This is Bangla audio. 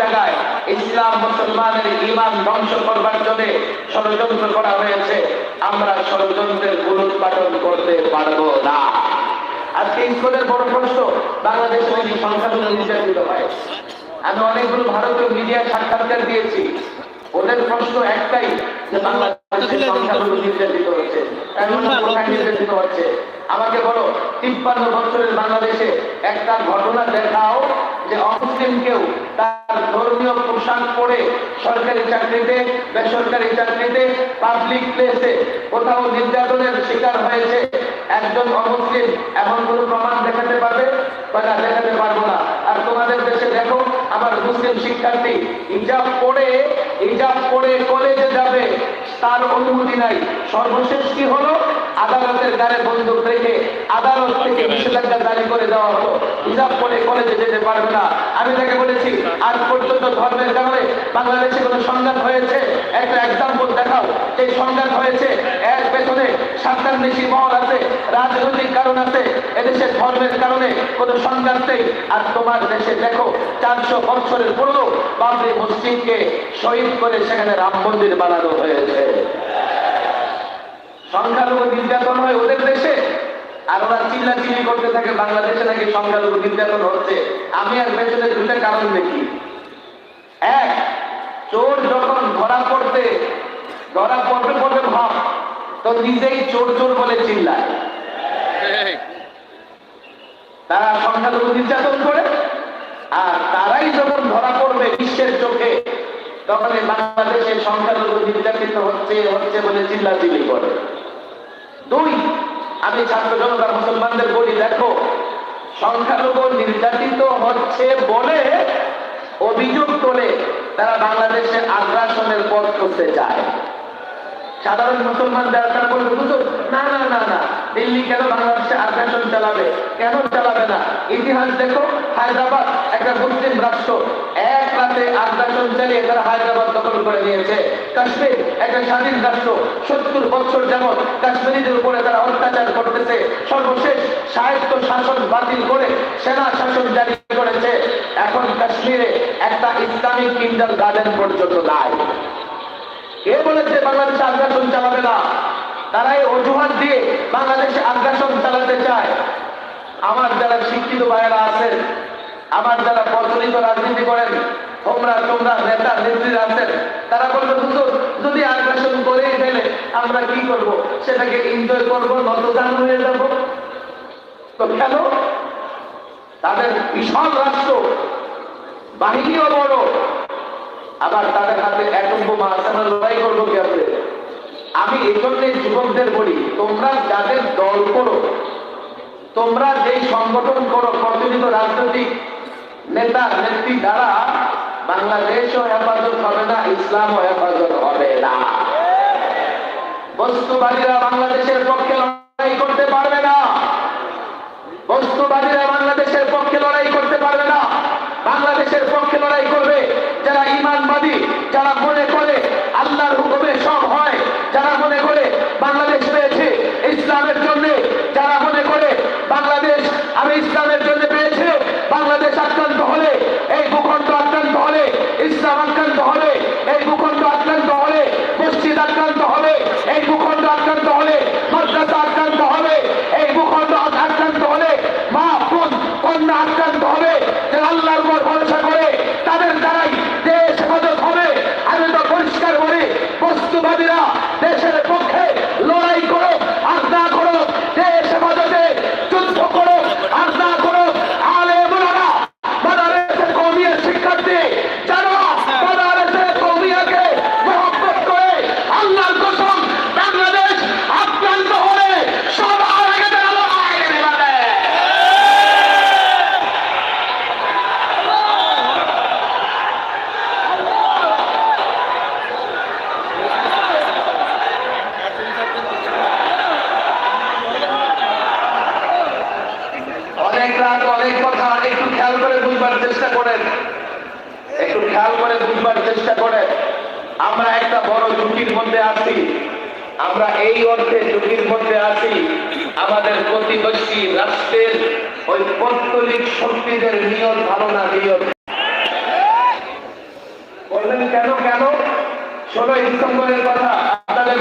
জায়গায় ইসলাম মুসলমানের ঈমান ধ্বংস করবার জন্য ষড়যন্ত্র করা হয়েছে। আমরা ষড়যন্ত্রের উৎপাদন করতে পারবো না। আজকে স্কুলের বড় প্রশ্ন, বাংলাদেশে যদি সংখ্যালঘু নির্যাতিত হয়। আমি অনেকগুলো ভারতীয় মিডিয়ায় সাক্ষাৎকার দিয়েছি, ওদের প্রশ্ন একটাই যে বাংলাদেশে সংখ্যালঘু নির্যাতিত হচ্ছে, নির্যাতিত হচ্ছে। আমাকে বলো, 53 বছরের বাংলাদেশে একটা ঘটনা দেখাও যে অমুসলিম কেউ তার ধর্মীয় পোশাক পরে সরকারি চাকরিতে, বেসরকারি চাকরিতে, পাবলিক প্লেসে কোথাও নির্যাতনের শিকার হয়েছে একজন অমুসলিম এমন কোন প্রমাণ দেখাতে পারবে? না, দেখাতে পারবো না। আর তোমাদের দেশে দেখো, আমার মুসলিম শিক্ষার্থী হিজাব পরে কলেজে যাবে, তার অনুমতি নাই। সর্বশেষ কি হলো? আদালতের দ্বারে বন্দুক রেখে আদালত থেকে নিষেধাজ্ঞা জারি করে দেওয়া হলো, হিজাব পরে কলেজে যেতে পারবে না। আমি তাকে বলেছি, আজ পর্যন্ত ধর্মের কারণে বাংলাদেশে কোনো সংঘাত হয়েছে? একটা এক্সাম্পল দেখাও যে সংঘাত হয়েছে। এর পেছনে স্বার্থান্বেষী মহল আছে, রাজনৈতিক কারণ আছে, এদেশে ধর্মের কারণে কোনো সংঘাত নেই। আর তোমার দেশে দেখো, 400 বছরের পুরনো বাবরি মসজিদকে শহীদ করে সেখানে রাম মন্দির বানানো হয়েছে। সংখ্যালঘু নির্যাতন হয় ওদের দেশে, আর ওরা চিল্লাচিল্লি করতে থাকে বাংলাদেশে নাকি সংখ্যালঘু নির্যাতন হচ্ছে। আমি আর পেছনে দুটো কারণ দেখি। এক, চোর যখন ধরা পড়বে ভাব, তো নিজেই চোর চোর বলে চিল্লায়। তারা সংখ্যালঘু নির্যাতন করে, আর তারাই যখন ধরা পড়বে বিশ্বের চোখে, তখন বাংলাদেশে সংখ্যালঘু নির্যাতিত হচ্ছে বলে চিল্লাচিল্লি করে। দুই, আমি ছাত্র জনতা মুসলমানদের বলি, দেখো, সংখ্যালঘু নির্যাতিত হচ্ছে বলে অভিযোগ তোলে তারা বাংলাদেশে আগ্রাসনের পথ করতে চায়। সাধারণ মুসলমানদের তারা বলে, না না না না, দিল্লি কেন বাংলাদেশে আগ্রাসন চালাবে? কেন চালাবে না? ইতিহাস দেখো, হায়দ্রাবাদ একটা মুসলিম রাষ্ট্র, এক রাতে আগ্রাসন চালিয়ে তারা হায়দ্রাবাদ দখল করে নিয়েছে। কাশ্মীর একটা স্বাধীন রাষ্ট্র, 70 বছর যাবৎ কাশ্মীরিদের উপরে তারা অত্যাচার করতেছে। সর্বশেষ স্বায়ত্ত শাসন বাতিল করে সেনা শাসন জারি করেছে। এখন কাশ্মীরে একটা ইসলামিক কিন্ডার গার্ডেন পর্যন্ত নাই। কে বলেছে বাংলাদেশে আগ্রাসন চালাবে না? তারাই অজুহাত দিয়ে বাংলাদেশে আগ্রাসন চালাতে চায়। আমার যারা শিক্ষিত ভাইয়েরা আছেন, আমার যারা প্রচলিত রাজনীতি করেন, তোমরা নেতা নেত্রীরা আছেন, তারা বলবে, যদি আগ্রাসন করেই ফেলে আমরা কি করব? সেটাকে এনজয় করবো, নতজান হয়ে যাব। তো কেন? তাদের বিশাল রাষ্ট্র, বাহিনীও বড়, আবার তাদের হাতে এটম বোমা আছে, আমরা লড়াই করবো কি আপনি? আমি এই জন্য যুবকদের বলি, তোমরা যাদের দল করো, তোমরা যেই সংগঠন করো, প্রচলিত রাজনৈতিক নেতা নেত্রী দ্বারা বাংলাদেশও হেফাজত হবে না, ইসলামও হেফাজত হবে না। বস্তুবাদীরা বাংলাদেশের পক্ষে লড়াই করতে পারবে না। বস্তুবাদীরা বাংলাদেশের পক্ষে লড়াই করতে পারবে না। বাংলাদেশের পক্ষে লড়াই করবে যারা ঈমানবাদী, যারা মনে করে আল্লাহর হুকুমে সব হয়, যারা মনে করে বাংলাদেশ পেয়েছে ইসলামের জন্য, যারা মনে করে বাংলাদেশ আমি ইসলামের জন্য পেয়েছে। বাংলাদেশ আক্রান্ত হলে, এই ভূখণ্ড আক্রান্ত হলে, ইসলাম আক্রান্ত হলে, এই ভূখণ্ড আক্রান্ত হলে, মসজিদ আক্রান্ত হলে, এই ভূখণ্ড আক্রান্ত হলে, মাদ্রাসা আক্রান্ত হলে, এই ভূখণ্ড আক্রান্ত হলে, মা বোন কন্যা আক্রান্ত হবে। যারা আল্লাহর উপর ভরসা করে তাদের দ্বারাই দেশ হেফাজত হবে। আমি তো পরিষ্কার বলি, বস্তুবাদীরা দেশের পক্ষে লড়াই করো আর না করো, দেশ হেফাজতে যুদ্ধ করো আর না করো, আলেম ওলামা, মাদারেসে কওমিয়ার শিক্ষার্থী যারা মাদারেসে কওমিয়াকে মহব্বত করে, আল্লাহর কসম, বাংলাদেশ আক্রান্ত হলে সবার আগে তারা লড়াই করবে। অনেক রাত, অনেক কথা, একটু খেয়াল করে বুঝবার চেষ্টা করেন, একটু খেয়াল করে বুঝবার চেষ্টা করেন। আমরা একটা বড় ঝুঁকির মধ্যে আছি। আমরা এই অর্থে ঝুঁকির মধ্যে আছি, আমাদের প্রতিবেশী রাষ্ট্রের ওই পৌত্তলিক শক্তিদের নিয়ত ধারণা, নিয়ত বললেন কেন কেন? 16 ডিসেম্বরের কথা আপনাদের